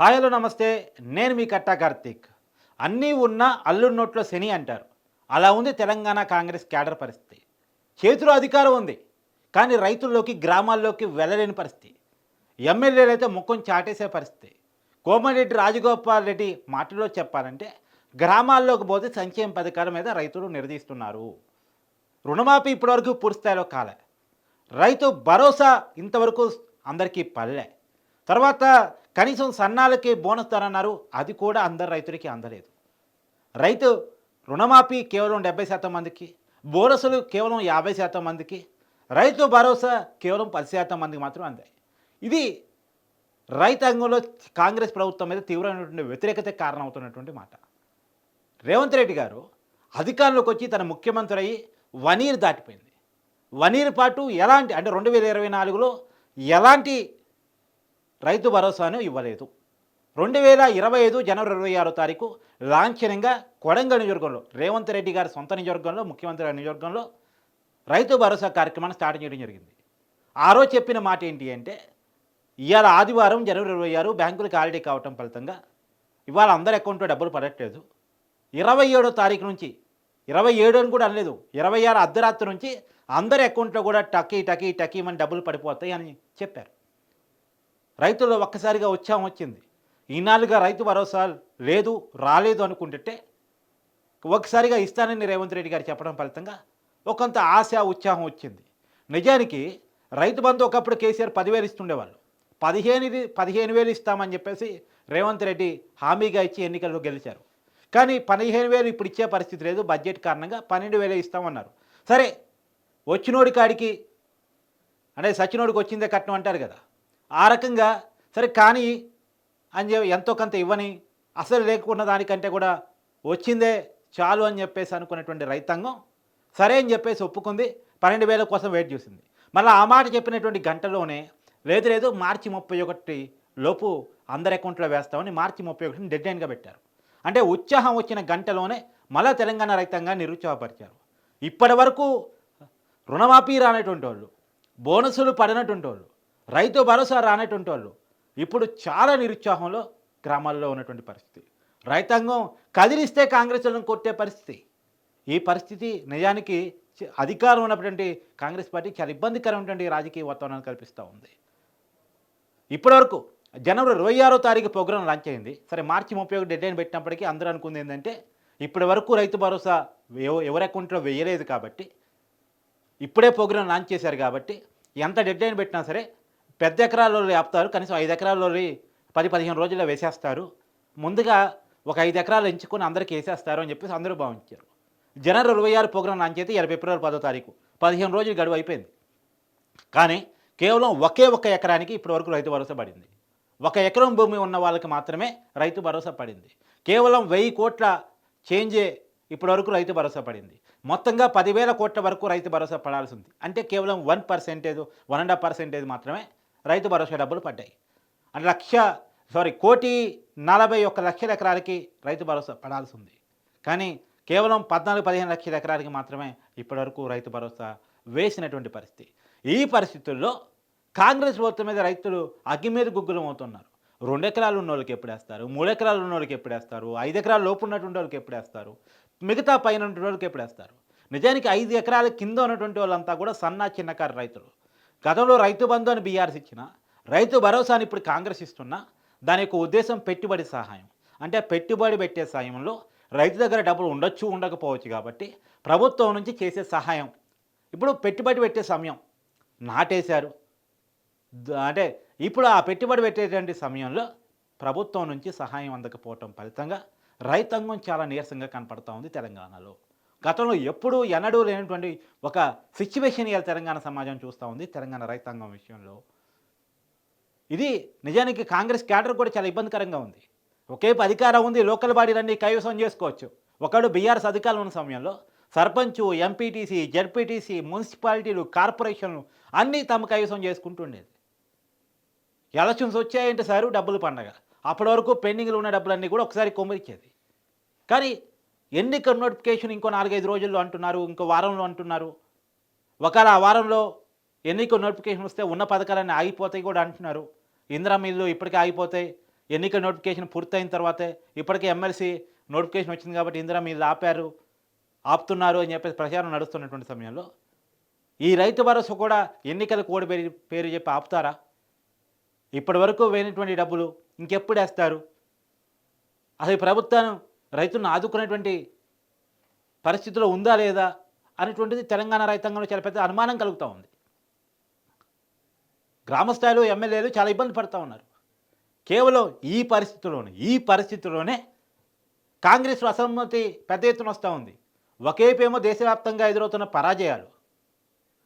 Hi hello నమస్తే. నేను మీ కట్టా కార్తీక్. అన్నీ ఉన్న అల్లుడి నోట్లో శని అంటారు. అలా ఉంది తెలంగాణ కాంగ్రెస్ క్యాడర్ పరిస్థితి. చేతిలో అధికారం ఉంది. కానీ రైతుల్లోకి, గ్రామాల్లోకి వెళ్ళలేని పరిస్థితి. ఎమ్మెల్యేలైతే ముఖం చాటేసే పరిస్థితి. కోమటిరెడ్డి రాజగోపాల్ రెడ్డి మాటల్లో చెప్పాలంటే గ్రామాల్లోకి పోతే సంక్షేమ పథకాల మీద రైతులు నిలదీస్తున్నారు. రుణమాఫీ ఇప్పటివరకు పూర్తి స్థాయిలో కాలే. రైతు భరోసా ఇంతవరకు అందరికీ పల్లె. తర్వాత కనీసం సన్నాలకి బోనస్ ధర అన్నారు, అది కూడా అందరు రైతులకి అందలేదు. రైతు రుణమాఫీ కేవలం 70% మందికి, బోనసులు కేవలం 50% మందికి, రైతు భరోసా కేవలం 10% మందికి మాత్రం అందాయి. ఇది రైతాంగంలో కాంగ్రెస్ ప్రభుత్వం మీద తీవ్రమైనటువంటి వ్యతిరేకత కారణమవుతున్నటువంటి మాట. రేవంత్ రెడ్డి గారు అధికారంలోకి వచ్చి తన ముఖ్యమంత్రి అయ్యి 1 ఇయర్ దాటిపోయింది. 1 ఇయర్ పాటు ఎలాంటి అంటే 2024లో ఎలాంటి రైతు భరోసాను ఇవ్వలేదు. 2025 జనవరి 26వ తారీఖు లాంఛనంగా కొడంగల్ నియోజకవర్గంలో రేవంత్ రెడ్డి గారి సొంత నియోజకవర్గంలో, ముఖ్యమంత్రి గారి నియోజకవర్గంలో రైతు భరోసా కార్యక్రమాన్ని స్టార్ట్ చేయడం జరిగింది. ఆ రోజు చెప్పిన మాట ఏంటి అంటే, ఇవాళ ఆదివారం జనవరి 26 బ్యాంకులకు హాలిడే కావటం ఫలితంగా ఇవాళ అందరి అకౌంట్లో డబ్బులు పడట్లేదు. 27వ తారీఖు నుంచి, 27 అని కూడా అనలేదు, 26 అర్ధరాత్రి నుంచి అందరి అకౌంట్లో కూడా టకీమని డబ్బులు పడిపోతాయి అని చెప్పారు. రైతుల్లో ఒక్కసారిగా ఉత్సాహం వచ్చింది. ఈనాలుగా రైతు భరోసా లేదు, రాలేదు అనుకుంటుంటే ఒక్కసారిగా ఇస్తానని రేవంత్ రెడ్డి గారు చెప్పడం ఫలితంగా ఒకంత ఆశ, ఉత్సాహం వచ్చింది. నిజానికి రైతు బంధు ఒకప్పుడు కేసీఆర్ 10,000 ఇస్తుండేవాళ్ళు. 15,000 ఇస్తామని చెప్పేసి రేవంత్ రెడ్డి హామీగా ఇచ్చి ఎన్నికల్లో గెలిచారు. కానీ 15,000 ఇప్పుడు ఇచ్చే పరిస్థితి లేదు, బడ్జెట్ కారణంగా 12,000 ఇస్తామన్నారు. సరే, వచ్చినోడి కాడికి అంటే సచ్చినోడికి వచ్చిందే కట్నం అంటారు కదా, ఆ రకంగా సరే కానీ అని ఎంతో కొంత ఇవ్వని, అసలు లేకున్న దానికంటే కూడా వచ్చిందే చాలు అని చెప్పేసి అనుకున్నటువంటి రైతాంగం సరే అని చెప్పేసి ఒప్పుకుంది. 12,000 కోసం వెయిట్ చేసింది. మళ్ళీ ఆ మాట చెప్పినటువంటి గంటలోనే లేదు మార్చి 31 లోపు అందరి అకౌంట్లో వేస్తామని మార్చి 31 డెడ్ లైన్గా పెట్టారు. అంటే ఉత్సాహం వచ్చిన గంటలోనే మళ్ళా తెలంగాణ రైతాంగాన్ని నిరుత్సాహపరిచారు. ఇప్పటి వరకు రుణమాఫీ రానటువంటి వాళ్ళు, బోనసులు పడినటువంటి వాళ్ళు, రైతు భరోసా రానటువంటి వాళ్ళు ఇప్పుడు చాలా నిరుత్సాహంలో గ్రామాల్లో ఉన్నటువంటి పరిస్థితి. రైతాంగం కదిలిస్తే కాంగ్రెస్లను కొట్టే పరిస్థితి. ఈ పరిస్థితి నిజానికి అధికారం ఉన్నటువంటి కాంగ్రెస్ పార్టీ చాలా ఇబ్బందికరమైనటువంటి రాజకీయ వాతావరణాన్ని కల్పిస్తూ ఉంది. ఇప్పటివరకు జనవరి 26వ తారీఖు ప్రోగ్రాం లాంచ్ అయింది. సరే, మార్చి 31 డెడ్ లైన్ పెట్టినప్పటికీ అందరూ అనుకుంది ఏంటంటే ఇప్పటి వరకు రైతు భరోసా ఎవరి అకౌంట్లో వేయలేదు కాబట్టి, ఇప్పుడే ప్రోగ్రాం లాంచ్ చేశారు కాబట్టి ఎంత డెడ్ లైన్ పెట్టినా సరే పెద్ద ఎకరాల్లో ఆపుతారు, కనీసం 5 ఎకరాల్లో 10-15 రోజుల్లో వేసేస్తారు, ముందుగా ఒక 5 ఎకరాలు ఎంచుకొని అందరికీ వేసేస్తారు అని చెప్పేసి అందరూ భావించారు. జనవరి 26 ప్రోగ్రాం లాంచ్ అయితే ఫిబ్రవరి 10వ తారీఖు 15 రోజులు గడువు అయిపోయింది. కానీ కేవలం ఒక్క ఎకరానికి ఇప్పటివరకు రైతు భరోసా పడింది. 1 ఎకరం భూమి ఉన్న వాళ్ళకి మాత్రమే రైతు భరోసా పడింది. కేవలం 1000 కోట్ల చేంజే ఇప్పటివరకు రైతు భరోసా పడింది. మొత్తంగా 10,000 కోట్ల వరకు రైతు భరోసా పడాల్సి ఉంది. అంటే కేవలం 1%, 1.5% మాత్రమే రైతు భరోసా డబ్బులు పడ్డాయి. అంటే 1,41,00,000 ఎకరాలకి రైతు భరోసా పడాల్సి ఉంది. కానీ కేవలం 14-15 లక్షల ఎకరాలకి మాత్రమే ఇప్పటివరకు రైతు భరోసా వేసినటువంటి పరిస్థితి. ఈ పరిస్థితుల్లో కాంగ్రెస్ ప్రభుత్వం మీద రైతులు అగ్గి మీద గుగ్గులం అవుతున్నారు. 2 ఎకరాలు ఉన్న వాళ్ళకి ఎప్పుడు వేస్తారు, 3 ఎకరాలు ఉన్న వాళ్ళకి ఎప్పుడు వేస్తారు, 5 ఎకరాల లోపు ఉన్నటువంటి వాళ్ళకి ఎప్పుడు వేస్తారు, మిగతా పైన ఉన్నటువంటి వాళ్ళకి ఎప్పుడు వేస్తారు. నిజానికి 5 ఎకరాల కింద ఉన్నటువంటి వాళ్ళంతా కూడా చిన్నకారు రైతులు. గతంలో రైతు బంధు అని బీఆర్ఎస్ ఇచ్చిన, రైతు భరోసాని ఇప్పుడు కాంగ్రెస్ ఇస్తున్నా, దాని యొక్క ఉద్దేశం పెట్టుబడి సహాయం. అంటే పెట్టుబడి పెట్టే సాయంలో రైతు దగ్గర డబ్బులు ఉండొచ్చు, ఉండకపోవచ్చు కాబట్టి ప్రభుత్వం నుంచి చేసే సహాయం. ఇప్పుడు పెట్టుబడి పెట్టే సమయం నాటేశారు, అంటే ఇప్పుడు ఆ పెట్టుబడి పెట్టేటువంటి సమయంలో ప్రభుత్వం నుంచి సహాయం అందకపోవటం ఫలితంగా రైతాంగం చాలా నీరసంగా కనపడుతూ ఉంది తెలంగాణలో. గతంలో ఎన్నడూ లేనటువంటి ఒక సిచ్యువేషన్ ఇవాళ తెలంగాణ సమాజం చూస్తూ ఉంది తెలంగాణ రైతాంగం విషయంలో. ఇది నిజానికి కాంగ్రెస్ క్యాడర్ కూడా చాలా ఇబ్బందికరంగా ఉంది. ఒకేపు అధికారం ఉంది, లోకల్ బాడీలన్నీ కైవసం చేసుకోవచ్చు. ఒకడు బీఆర్ఎస్ అధికారంలో ఉన్న సమయంలో సర్పంచు, ఎంపీటీసీ, జడ్పీటీసీ, మున్సిపాలిటీలు, కార్పొరేషన్లు అన్నీ తమ కైవసం చేసుకుంటుండేది. ఎలక్షన్స్ వచ్చాయంటే సారు డబ్బులు పండగ. అప్పటి వరకు పెండింగ్లు ఉన్న డబ్బులన్నీ కూడా ఒకసారి కొమ్మరిచ్చేది. కానీ ఎన్నికల నోటిఫికేషన్ ఇంకో 4-5 రోజుల్లో అంటున్నారు, ఇంకో వారంలో అంటున్నారు. ఒకవేళ ఆ వారంలో ఎన్నికల నోటిఫికేషన్ వస్తే ఉన్న పథకాలన్నీ ఆగిపోతాయి కూడా అంటున్నారు. ఇందిరమ్మ ఇల్లు ఇప్పటికే ఆగిపోతాయి, ఎన్నికల నోటిఫికేషన్ పూర్తయిన తర్వాతే ఇప్పటికే ఎమ్మెల్సీ నోటిఫికేషన్ వచ్చింది కాబట్టి ఇందిరా మీరు ఆపుతున్నారు అని చెప్పేసి ప్రచారం నడుస్తున్నటువంటి సమయంలో ఈ రైతు భరోసా కూడా ఎన్నికల కోడ్ పేరు చెప్పి ఆపుతారా? ఇప్పటి వరకు వేయనటువంటి డబ్బులు ఇంకెప్పుడు వేస్తారు? అసలు ప్రభుత్వం రైతులను ఆదుకునేటువంటి పరిస్థితిలో ఉందా లేదా అనేటువంటిది తెలంగాణ రైతాంగంలో చాలా పెద్ద అనుమానం కలుగుతూ ఉంది. గ్రామస్థాయిలో ఎమ్మెల్యేలు చాలా ఇబ్బంది పడుతూ ఉన్నారు. కేవలం ఈ పరిస్థితుల్లోనే కాంగ్రెస్లో అసమ్మతి పెద్ద ఎత్తున వస్తూ ఉంది. ఒకేపేమో దేశవ్యాప్తంగా ఎదురవుతున్న పరాజయాలు,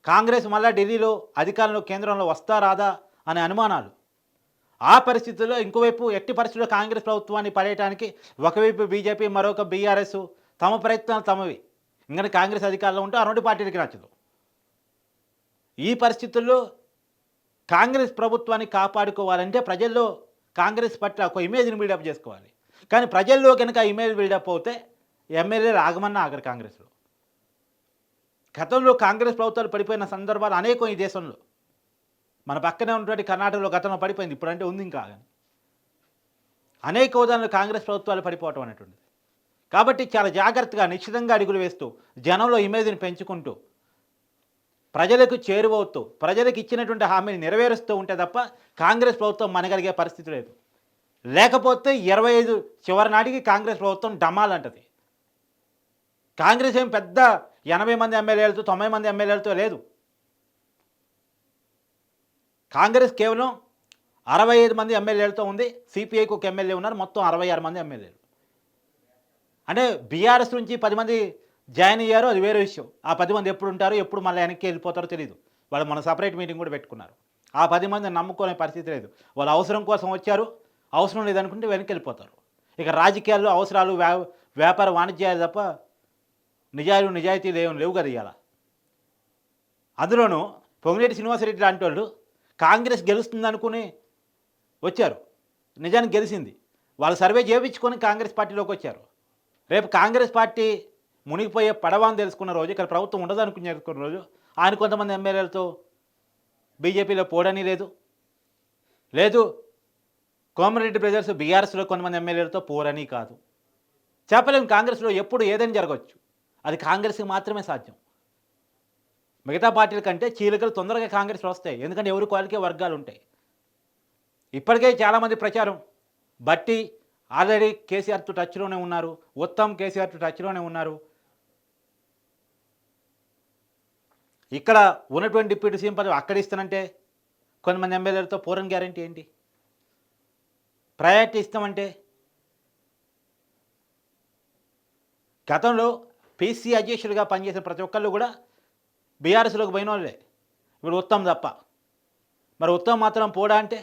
కాంగ్రెస్ మళ్ళా ఢిల్లీలో అధికారంలో కేంద్రంలో వస్తా రాదా అనే అనుమానాలు. ఆ పరిస్థితుల్లో ఇంకోవైపు ఎట్టి పరిస్థితుల్లో కాంగ్రెస్ ప్రభుత్వాన్ని పడేయడానికి ఒకవైపు బీజేపీ, మరొక బీఆర్ఎస్ తమ ప్రయత్నాలు తమవి. ఇంకా కాంగ్రెస్ అధికారంలో ఉంటే ఆ రెండు పార్టీలకి నచ్చదు. ఈ పరిస్థితుల్లో కాంగ్రెస్ ప్రభుత్వాన్ని కాపాడుకోవాలంటే ప్రజల్లో కాంగ్రెస్ పట్ల ఒక ఇమేజ్ని బిల్డప్ చేసుకోవాలి. కానీ ప్రజల్లో కనుక ఇమేజ్ బిల్డప్ అవుతే ఎమ్మెల్యేలు ఆగమన్నా ఆగరు కాంగ్రెస్లో. గతంలో కాంగ్రెస్ ప్రభుత్వాలు పడిపోయిన సందర్భాలు అనేకం ఈ దేశంలో. మన పక్కనే ఉన్నటువంటి కర్ణాటకలో గతంలో పడిపోయింది, ఇప్పుడంటే ఉంది ఇంకా. అనేక ఉదాహరణలు కాంగ్రెస్ ప్రభుత్వాలు పడిపోవటం అనేటువంటిది. కాబట్టి చాలా జాగ్రత్తగా నిశ్చితంగా అడుగులు వేస్తూ జనంలో ఇమేజ్ని పెంచుకుంటూ ప్రజలకు చేరువవుతూ ప్రజలకు ఇచ్చినటువంటి హామీని నెరవేరుస్తూ ఉంటే తప్ప కాంగ్రెస్ ప్రభుత్వం మనగలిగే పరిస్థితి లేదు. లేకపోతే 25 చివరి నాటికి కాంగ్రెస్ ప్రభుత్వం డమాలంటది. కాంగ్రెస్ ఏం పెద్ద 80 మంది ఎమ్మెల్యేలతో 90 మంది ఎమ్మెల్యేలతో లేదు. కాంగ్రెస్ కేవలం 65 మంది ఎమ్మెల్యేలతో ఉంది. సిపిఐకి ఒక ఎమ్మెల్యే ఉన్నారు. మొత్తం 66 మంది ఎమ్మెల్యేలు. అంటే బీఆర్ఎస్ నుంచి 10 మంది జాయిన్ అయ్యారు, అది వేరే విషయం. ఆ 10 మంది ఎప్పుడు ఉంటారో ఎప్పుడు మళ్ళీ వెనక్కి వెళ్ళిపోతారో తెలియదు. వాళ్ళు మన సపరేట్ మీటింగ్ కూడా పెట్టుకున్నారు. ఆ 10 మందిని నమ్ముకునే పరిస్థితి లేదు. వాళ్ళు అవసరం కోసం వచ్చారు, అవసరం లేదనుకుంటే వెనక్కి వెళ్ళిపోతారు. ఇక రాజకీయాల్లో అవసరాలు వ్యాపార వాణిజ్యాలు తప్ప నిజాయితీలు ఏమి లేవు కదా ఇవాళ. అందులోనూ పొంగిరెడ్డి శ్రీనివాసరెడ్డి లాంటి వాళ్ళు కాంగ్రెస్ గెలుస్తుంది అనుకుని వచ్చారు. నిజానికి గెలిచింది. వాళ్ళు సర్వే చేయించుకొని కాంగ్రెస్ పార్టీలోకి వచ్చారు. రేపు కాంగ్రెస్ పార్టీ మునిగిపోయే పడవ అని తెలుసుకున్న రోజు, ఇక్కడ ప్రభుత్వం ఉండదు అనుకుని తెలుసుకున్న రోజు ఆయన కొంతమంది ఎమ్మెల్యేలతో బీజేపీలో పోవడని లేదు కోమరెడ్డి బ్రదర్స్ బీఆర్ఎస్లో కొంతమంది ఎమ్మెల్యేలతో పోరని కాదు. చెప్పలేము. కాంగ్రెస్లో ఎప్పుడు ఏదైనా జరగవచ్చు. అది కాంగ్రెస్కి మాత్రమే సాధ్యం. మిగతా పార్టీల కంటే చీలికలు తొందరగా కాంగ్రెస్లో వస్తాయి. ఎందుకంటే ఎవరికి వాళ్ళకే వర్గాలు ఉంటాయి. ఇప్పటికే చాలామంది ప్రచారం బట్టి ఆల్రెడీ కేసీఆర్తో టచ్లోనే ఉన్నారు, ఉత్తమ్ కేసీఆర్తో టచ్లోనే ఉన్నారు. ఇక్కడ ఉన్నటువంటి డిప్యూటీ సీఎం పదవి అక్కడ ఇస్తానంటే కొంతమంది ఎమ్మెల్యేలతో పోరని గ్యారంటీ ఏంటి? ప్రయారిటీ ఇస్తామంటే గతంలో పీసీ అధ్యక్షుడిగా పనిచేసిన ప్రతి ఒక్కళ్ళు కూడా బీఆర్ఎస్లోకి పోయిన వాళ్ళే. ఇప్పుడు ఉత్తమ్ తప్ప. మరి ఉత్తమ్ మాత్రం పోడా అంటే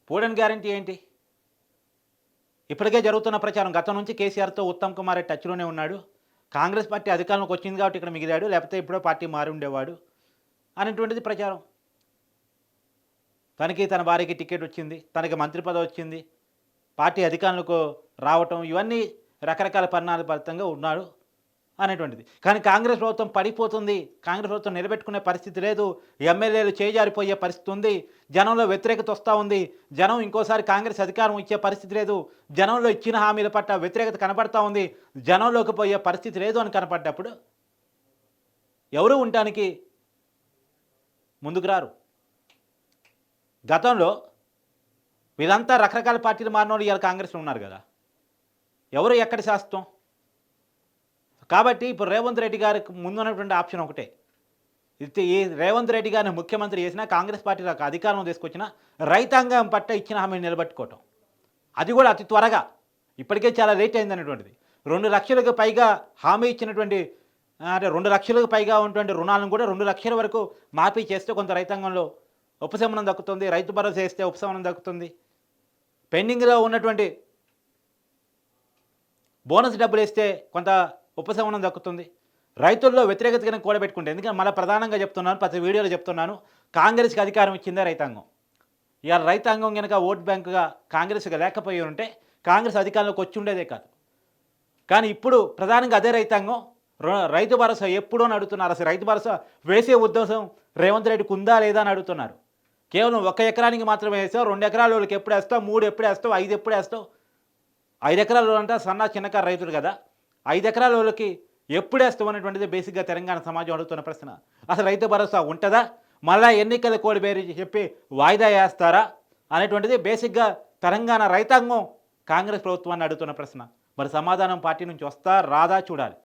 పోడని గ్యారంటీ ఏంటి? ఇప్పటికే జరుగుతున్న ప్రచారం గతం నుంచి కేసీఆర్తో ఉత్తమ్ కుమార్ రెడ్డి టచ్లోనే ఉన్నాడు. కాంగ్రెస్ పార్టీ అధికారంలోకి వచ్చింది కాబట్టి ఇక్కడ మిగిలాడు, లేకపోతే ఇప్పుడో పార్టీ మారి ఉండేవాడు అనేటువంటిది ప్రచారం. తనకి తన భార్యకి టికెట్ వచ్చింది, తనకి మంత్రి పదవి వచ్చింది, పార్టీ అధికారంలోకి రావటం, ఇవన్నీ రకరకాల పరిణామాల ఫలితంగా ఉన్నాడు అనేటువంటిది. కానీ కాంగ్రెస్ ప్రభుత్వం పడిపోతుంది, కాంగ్రెస్ ప్రభుత్వం నిలబెట్టుకునే పరిస్థితి లేదు, ఎమ్మెల్యేలు చేజారిపోయే పరిస్థితి ఉంది, జనంలో వ్యతిరేకత వస్తూ ఉంది, జనం ఇంకోసారి కాంగ్రెస్ అధికారం ఇచ్చే పరిస్థితి లేదు, జనంలో ఇచ్చిన హామీల పట్ల వ్యతిరేకత కనపడతా ఉంది, జనంలోకి పోయే పరిస్థితి లేదు అని కనపడ్డప్పుడు ఎవరు ఉండటానికి ముందుకు రారు. గతంలో వీళ్ళంతా రకరకాల పార్టీలు మారినోళ్ళు ఇవాళ కాంగ్రెస్లో ఉన్నారు కదా. ఎవరు ఎక్కడి శాస్త్రం? కాబట్టి ఇప్పుడు రేవంత్ రెడ్డి గారికి ముందున్నటువంటి ఆప్షన్ ఒకటే. ఈ రేవంత్ రెడ్డి గారిని ముఖ్యమంత్రి చేసినా, కాంగ్రెస్ పార్టీలకు అధికారం తీసుకొచ్చినా రైతాంగం పట్ల ఇచ్చిన హామీని నిలబెట్టుకోవటం. అది కూడా అతి త్వరగా. ఇప్పటికే చాలా లేట్ అయింది అనేటువంటిది. 2 లక్షలకు పైగా హామీ ఇచ్చినటువంటి, అంటే 2 లక్షలకు పైగా ఉన్నటువంటి రుణాలను కూడా 2 లక్షల వరకు మాఫీ చేస్తే కొంత రైతాంగంలో ఉపశమనం దక్కుతుంది, రైతు భరోసా చేస్తే ఉపశమనం దక్కుతుంది, పెండింగ్లో ఉన్నటువంటి బోనస్ డబ్బులు వేస్తే కొంత ఉపశమనం దక్కుతుంది, రైతుల్లో వ్యతిరేకత కనుక కూడబెట్టుకుంటే. ఎందుకంటే మళ్ళీ ప్రధానంగా చెప్తున్నాను, ప్రతి వీడియోలో చెప్తున్నాను, కాంగ్రెస్కి అధికారం ఇచ్చిందే రైతాంగం. ఇవాళ రైతాంగం కనుక ఓట్ బ్యాంకుగా కాంగ్రెస్గా లేకపోయి ఉంటే కాంగ్రెస్ అధికారంలోకి వచ్చి ఉండేదే కాదు. కానీ ఇప్పుడు ప్రధానంగా అదే రైతాంగం రైతు భరోసా ఎప్పుడో అని అడుగుతున్నారు. అసలు రైతు భరోసా వేసే ఉద్దేశం రేవంత్ రెడ్డికి ఉందా లేదా అని అడుగుతున్నారు. కేవలం 1 ఎకరానికి మాత్రమే వేసావు, 2 ఎకరాల వాళ్ళకి ఎప్పుడు వేస్తావు, 3 ఎప్పుడు వేస్తావు, 5 ఎప్పుడు వేస్తావు? 5 ఎకరాల వాళ్ళంటే సన్న చిన్నకారు రైతులు కదా, 5 ఎకరాల వాళ్ళకి ఎప్పుడు వేస్తావు అనేటువంటిది బేసిక్గా తెలంగాణ సమాజం అడుగుతున్న ప్రశ్న. అసలు రైతు భరోసా ఉంటుందా, మళ్ళా ఎన్నికల కోడి పేరు చెప్పి వాయిదా వేస్తారా అనేటువంటిది బేసిక్గా తెలంగాణ రైతాంగం కాంగ్రెస్ ప్రభుత్వాన్ని అడుగుతున్న ప్రశ్న. మరి సమాధానం పార్టీ నుంచి వస్తా రాదా చూడాలి.